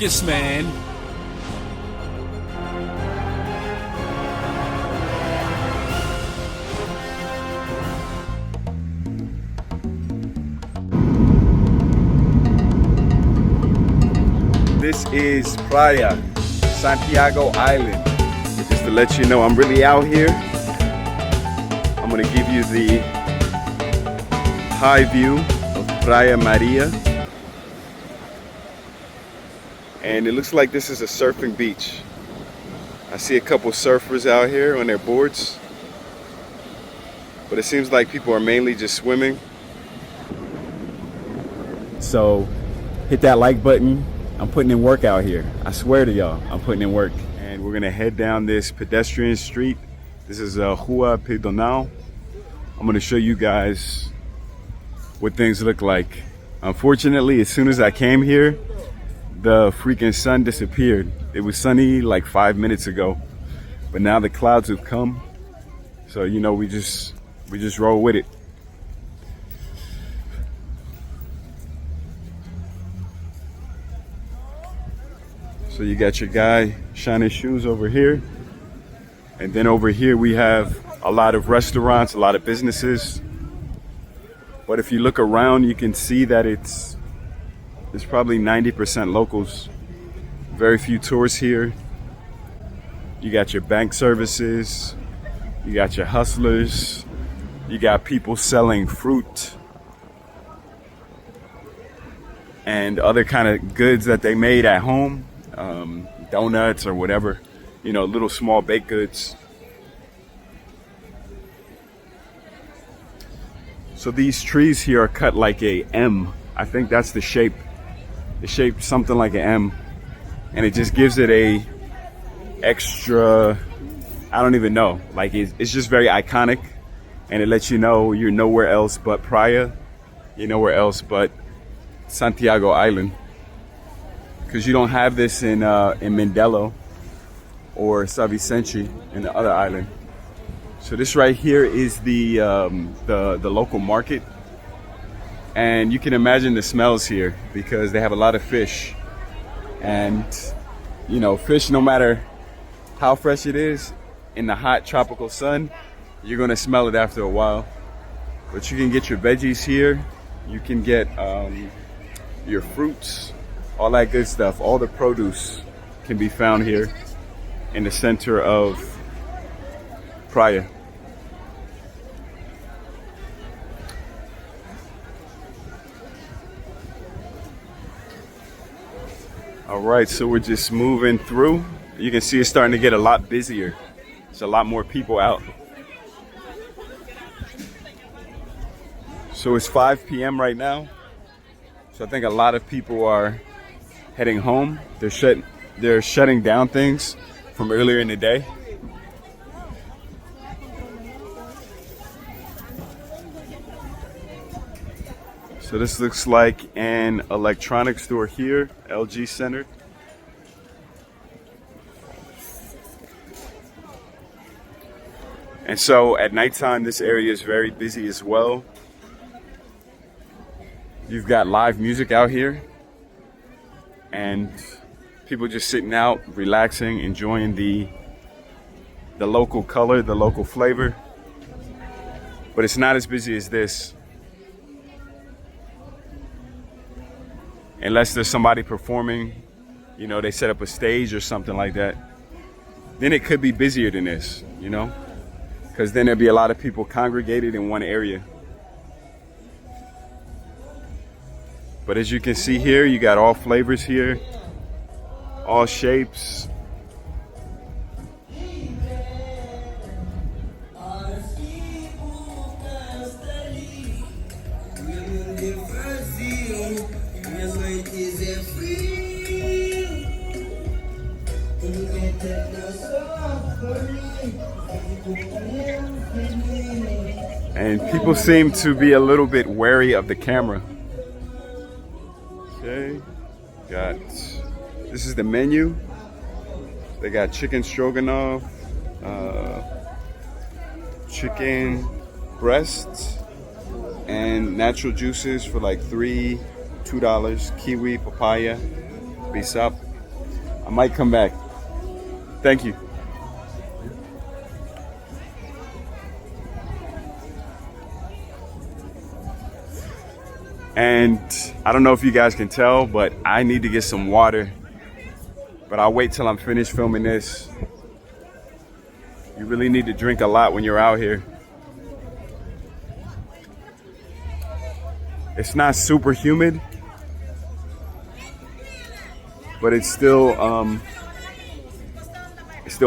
focus, man. This is Praia, Santiago Island. Just to let you know, I'm really out here. I'm gonna give you the high view of Praia Maria. And it looks like this is a surfing beach. I see a couple surfers out here on their boards. But it seems like people are mainly just swimming. So hit that like button. I'm putting in work out here. I swear to y'all, I'm putting in work. And we're gonna head down this pedestrian street. This is Rua Pedonal. I'm gonna show you guys what things look like. Unfortunately, as soon as I came here, the freaking sun disappeared. It was sunny like 5 minutes ago, but now the clouds have come. So, you know, we just roll with it. So you got your guy shining shoes over here. And then over here we have a lot of restaurants, a lot of businesses. But if you look around, you can see that it's probably 90% locals. Very few tourists here. You got your bank services. You got your hustlers. You got people selling fruit and other kind of goods that they made at home. Donuts or whatever, you know, little small baked goods. So these trees here are cut like a M. I think that's the shape. The shape something like an M, and it just gives it a extra, I don't even know, like it's just very iconic, and it lets you know you're nowhere else but Praia. You're nowhere else but Santiago Island. Because you don't have this in Mindelo or São Vicente in the other island. So this right here is the local market, and you can imagine the smells here because they have a lot of fish. And you know, fish, no matter how fresh it is, in the hot tropical sun, you're gonna smell it after a while. But you can get your veggies here. You can get your fruits. All that good stuff, all the produce can be found here in the center of Praia. All right, so we're just moving through. You can see it's starting to get a lot busier. There's a lot more people out. So it's 5 p.m. right now. So I think a lot of people are heading home. They're shutting down things from earlier in the day. So this looks like an electronics store here, LG Center. And so at nighttime, this area is very busy as well. You've got live music out here. And people just sitting out, relaxing, enjoying the local color, the local flavor. But it's not as busy as this. Unless there's somebody performing, you know, they set up a stage or something like that. Then it could be busier than this, you know? Because then there'd be a lot of people congregated in one area. But as you can see here, you got all flavors here, all shapes. And people seem to be a little bit wary of the camera. Okay, this is the menu. They got chicken stroganoff, chicken breasts, and natural juices for like $2, kiwi, papaya, bisap. I might come back. Thank you. And I don't know if you guys can tell, but I need to get some water. But I'll wait till I'm finished filming this. You really need to drink a lot when you're out here. It's not super humid, but it's still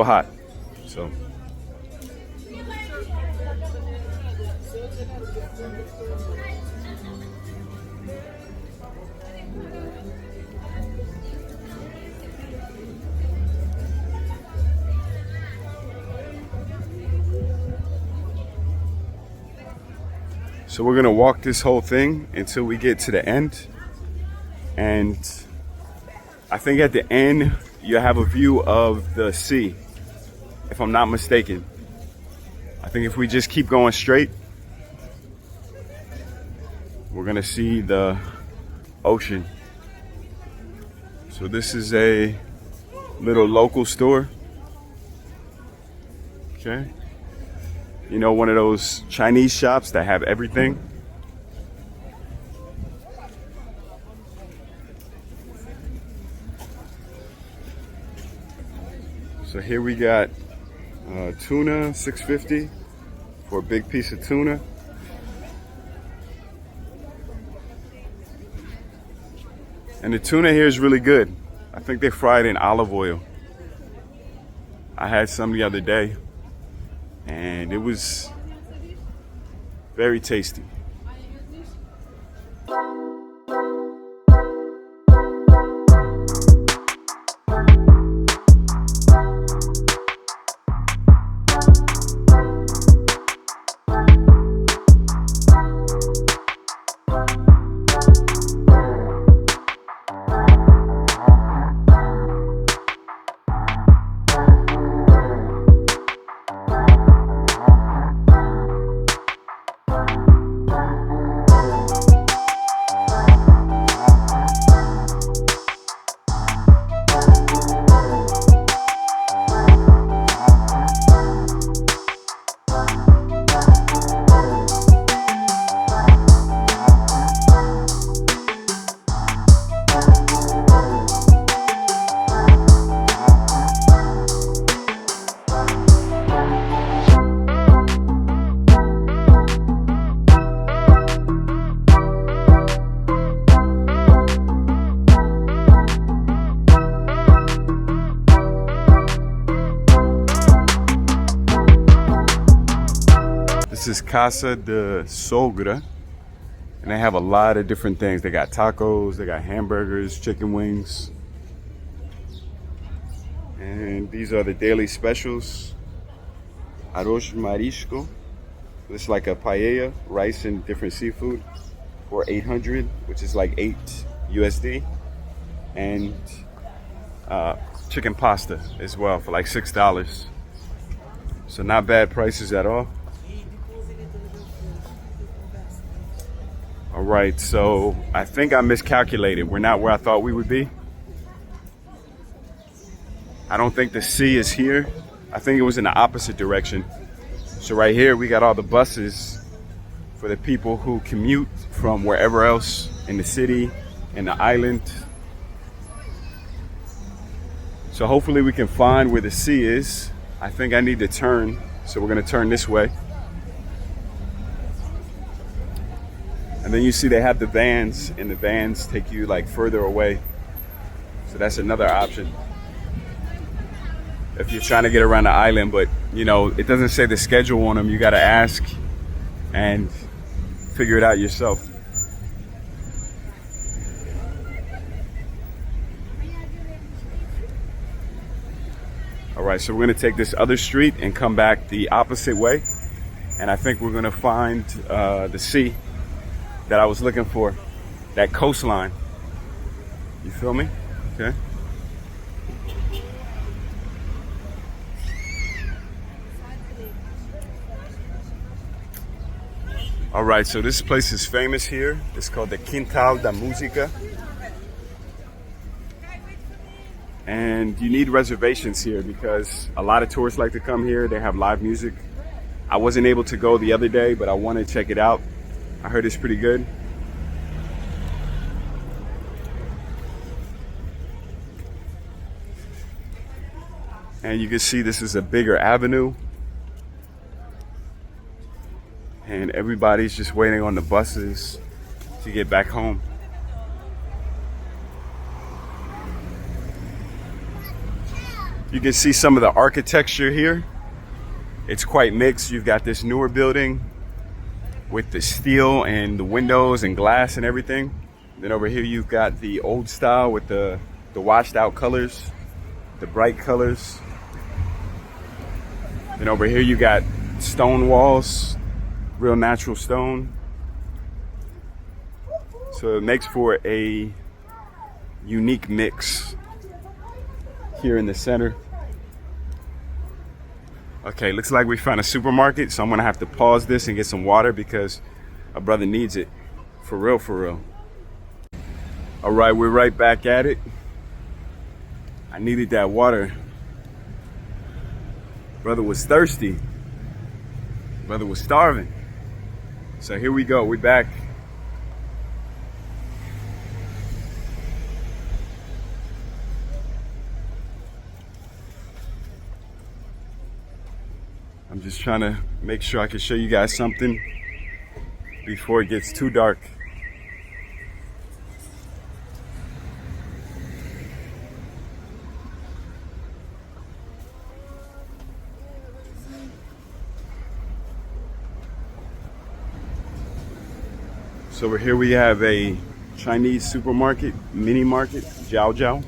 hot. So we're gonna walk this whole thing until we get to the end. And I think at the end, you have a view of the sea, if I'm not mistaken. I think if we just keep going straight, we're gonna see the ocean. So this is a little local store. Okay. You know, one of those Chinese shops that have everything. So here we got tuna, $6.50 for a big piece of tuna. And the tuna here is really good. I think they fry it in olive oil. I had some the other day, and it was very tasty. This is Casa de Sogra, and they have a lot of different things. They got tacos, they got hamburgers, chicken wings, and these are the daily specials. Arroz marisco, it's like a paella, rice and different seafood for 800, which is like 8 USD, and chicken pasta as well for like $6. So not bad prices at all. All right, so I think I miscalculated. We're not where I thought we would be. I don't think the sea is here. I think it was in the opposite direction. So right here, we got all the buses for the people who commute from wherever else in the city, in the island. So hopefully we can find where the sea is. I think I need to turn, so we're gonna turn this way. And then you see they have the vans, and the vans take you like further away. So that's another option if you're trying to get around the island, but you know, it doesn't say the schedule on them. You gotta ask and figure it out yourself. All right, so we're gonna take this other street and come back the opposite way. And I think we're gonna find the sea that I was looking for, that coastline. You feel me? Okay. All right, so this place is famous here. It's called the Quintal da Música. And you need reservations here because a lot of tourists like to come here. They have live music. I wasn't able to go the other day, but I want to check it out. I heard it's pretty good. And you can see this is a bigger avenue. And everybody's just waiting on the buses to get back home. You can see some of the architecture here. It's quite mixed. You've got this newer building with the steel and the windows and glass and everything. Then over here you've got the old style with the washed out colors, the bright colors. Then over here you got stone walls, real natural stone. So it makes for a unique mix here in the center. Okay, looks like we found a supermarket, so I'm gonna have to pause this and get some water because a brother needs it. For real, for real. All right, we're right back at it. I needed that water. Brother was thirsty. Brother was starving. So here we go, we're back. I'm just trying to make sure I can show you guys something before it gets too dark. So over here we have a Chinese supermarket, mini market, Jiao Jiao.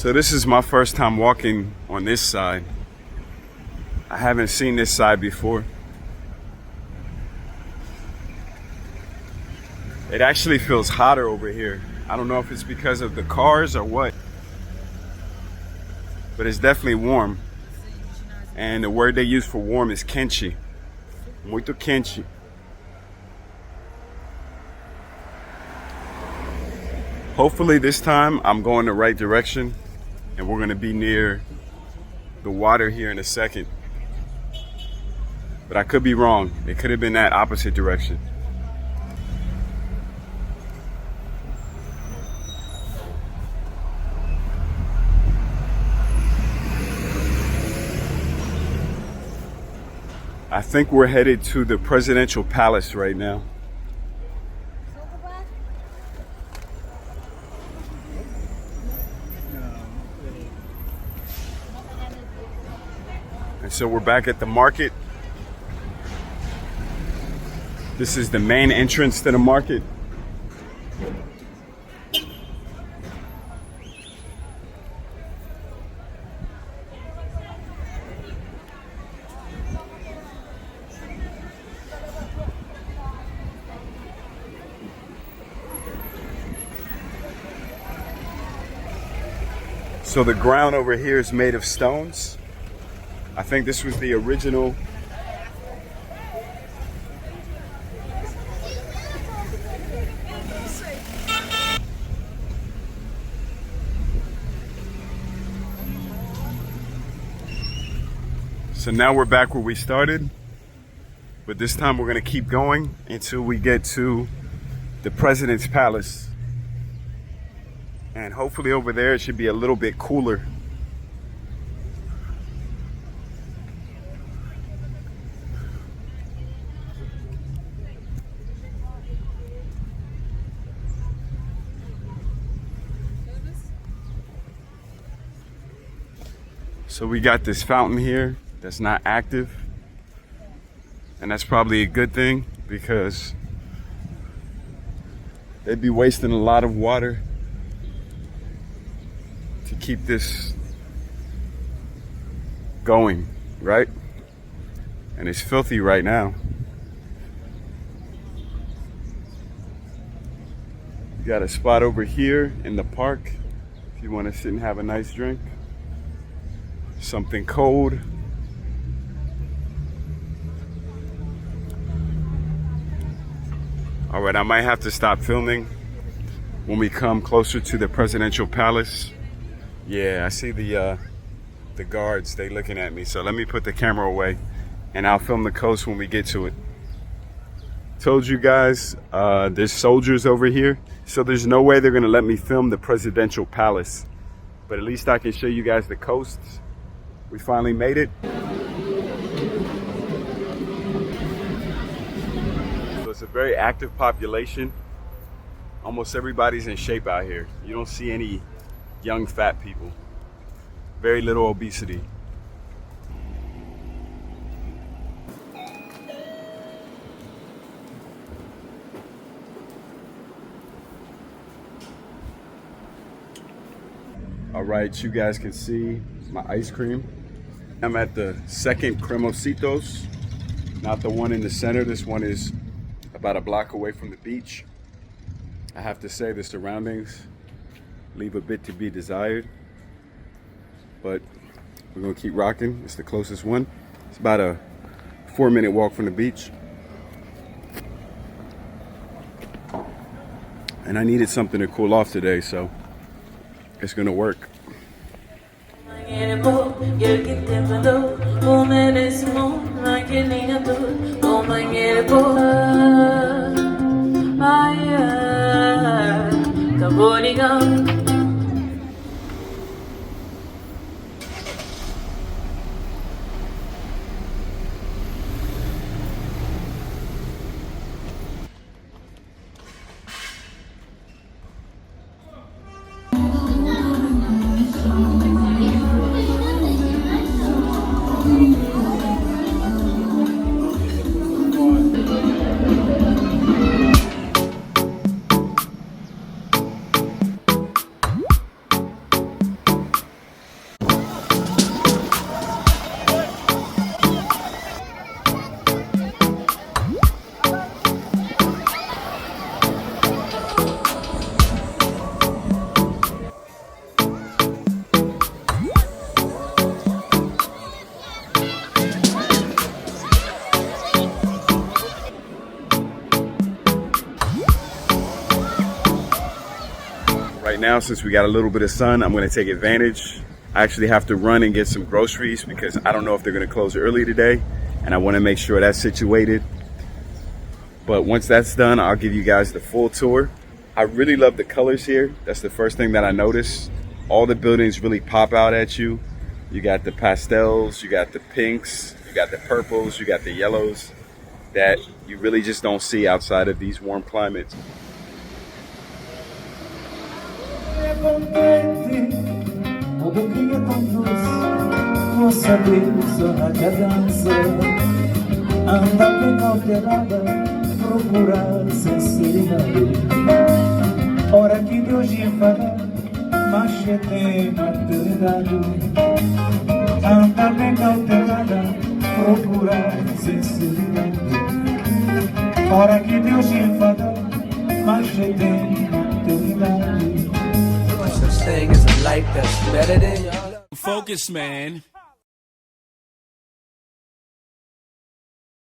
So this is my first time walking on this side. I haven't seen this side before. It actually feels hotter over here. I don't know if it's because of the cars or what, but it's definitely warm. And the word they use for warm is kenchi. Muito kenchi. Hopefully this time I'm going the right direction and we're gonna be near the water here in a second. But I could be wrong. It could have been that opposite direction. I think we're headed to the presidential palace right now. And so we're back at the market. This is the main entrance to the market. So the ground over here is made of stones. I think this was the original So now we're back where we started, but this time we're gonna keep going until we get to the President's Palace. And hopefully over there it should be a little bit cooler. So we got this fountain here that's not active. And that's probably a good thing because they'd be wasting a lot of water to keep this going, right? And it's filthy right now. You got a spot over here in the park if you want to sit and have a nice drink. Something cold. All right, I might have to stop filming when we come closer to the presidential palace. Yeah, I see the guards, they looking at me. So let me put the camera away and I'll film the coast when we get to it. Told you guys, there's soldiers over here. So there's no way they're gonna let me film the presidential palace. But at least I can show you guys the coasts. We finally made it. So it's a very active population. Almost everybody's in shape out here. You don't see any young fat people. Very little obesity. All right, you guys can see my ice cream. I'm at the second Cremositos, not the one in the center. This one is about a block away from the beach. I have to say the surroundings leave a bit to be desired, but we're gonna keep rocking. It's the closest one. It's about a 4-minute walk from the beach. And I needed something to cool off today, so it's gonna work. Right now, since we got a little bit of sun, I'm going to take advantage. I actually have to run and get some groceries because I don't know if they're going to close early today, and I want to make sure that's situated. But once that's done, I'll give you guys the full tour. I really love the colors here. That's the first thing that I noticed. All the buildings really pop out at you. You got the pastels, you got the pinks, you got the purples, you got the yellows that you really just don't see outside of these warm climates. Hora que Deus te fala, mas tem maternidade. Anda bem cautelada, procurar sinceridade. Hora que Deus te fala, mas tem maternidade. Such thing as a life that's better than your love. Focus, man.